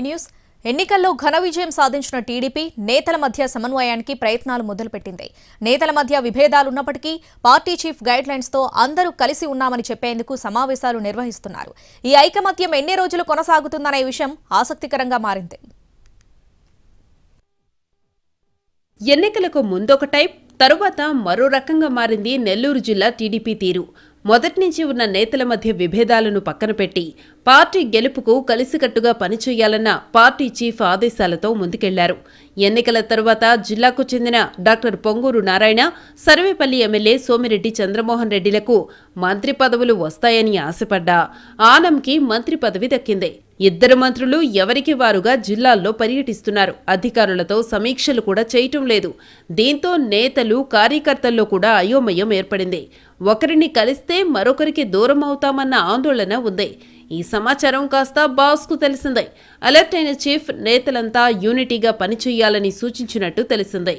News ఎన్నికల్లో ఘన విజయం సాధించిన టీడీపీ నేతల మధ్య సమన్వయానికి ప్రయత్నాలు మొదలుపెట్టింది. నేతల మధ్య విభేదాలున్నప్పటికీ పార్టీ చీఫ్ గైడ్ లైన్స్ తో అందరూ కలిసి ఉన్నామని చెప్పేందుకు సమావేశాలు నిర్వహిస్తున్నారు. ఈ ఐకమత్యం ఎన్ని రోజులు కొనసాగుతుందనే విషయం ఆసక్తికరంగా మారింది. ఎన్నికలకు ముందొక టైప్, తరువాత మరో రకంగా మారింది నెల్లూరు జిల్లా టీడీపీ తీరు. మొదటి నుంచి ఉన్న నేతల మధ్య విభేదాలను పక్కన పెట్టి పార్టీ గెలుపుకు కలిసికట్టుగా పనిచేయాలన్న పార్టీ చీఫ్ ఆదేశాలతో ముందుకెళ్లారు. ఎన్నికల తరువాత జిల్లాకు చెందిన డాక్టర్ పొంగూరు నారాయణ, సర్వేపల్లి ఎమ్మెల్యే సోమిరెడ్డి చంద్రమోహన్ రెడ్డిలకు మంత్రి పదవులు వస్తాయని ఆశపడ్డా ఆనంకి మంత్రి పదవి దక్కింది. ఇద్దరు మంత్రులు ఎవరికి వారుగా జిల్లాల్లో పర్యటిస్తున్నారు. అధికారులతో సమీక్షలు కూడా చేయటం లేదు. దీంతో నేతలు కార్యకర్తల్లో కూడా అయోమయం ఏర్పడింది. ఒకరిని కలిస్తే మరొకరికి దూరం అవుతామన్న ఆందోళన ఉంది. ఈ సమాచారం కాస్త బాస్కు తెలిసిందే. అలర్ట్ అయిన చీఫ్ నేతలంతా యూనిటీగా పనిచేయాలని సూచించినట్టు తెలిసిందే.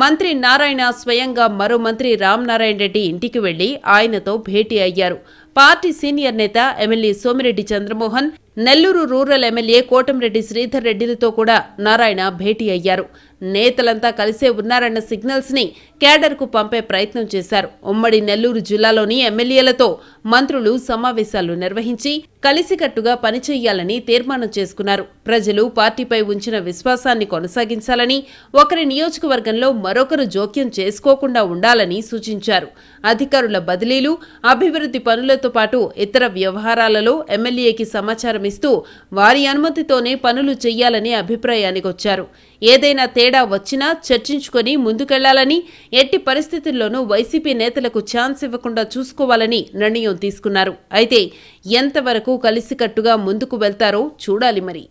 మంత్రి నారాయణ స్వయంగా మరో మంత్రి రామనారాయణ రెడ్డి ఇంటికి వెళ్లి ఆయనతో భేటీ అయ్యారు. పార్టీ సీనియర్ నేత MLA Somireddy Chandramohan, Nellore rural MLA Kotamreddy Sridhar రెడ్డిలతో కూడా నారాయణ భేటీ అయ్యారు. నేతలంతా కలిసే ఉన్నారన్న సిగ్నల్స్ ని కేడర్కు పంపే ప్రయత్నం చేశారు. ఉమ్మడి నెల్లూరు జిల్లాలోని ఎమ్మెల్యేలతో మంత్రులు సమావేశాలు నిర్వహించి కలిసికట్టుగా పనిచేయాలని తీర్మానం చేసుకున్నారు. ప్రజలు పార్టీపై ఉంచిన విశ్వాసాన్ని కొనసాగించాలని, ఒకరి నియోజకవర్గంలో మరొకరు జోక్యం చేసుకోకుండా ఉండాలని సూచించారు. అధికారుల బదిలీలు, అభివృద్ధి పనులతో పాటు ఇతర వ్యవహారాలలో ఎమ్మెల్యేకి సమాచారం ఇస్తూ వారి అనుమతితోనే పనులు చెయ్యాలని అభిప్రాయానికొచ్చారు. ఏదైనా తేడా వచ్చినా చర్చించుకొని ముందుకెళ్లాలని, ఎట్టి పరిస్థితుల్లోనూ వైసీపీ నేతలకు ఛాన్స్ ఇవ్వకుండా చూసుకోవాలని నిర్ణయం తీసుకున్నారు. అయితే ఎంతవరకు కలిసికట్టుగా ముందుకు వెళ్తారో చూడాలి మరి.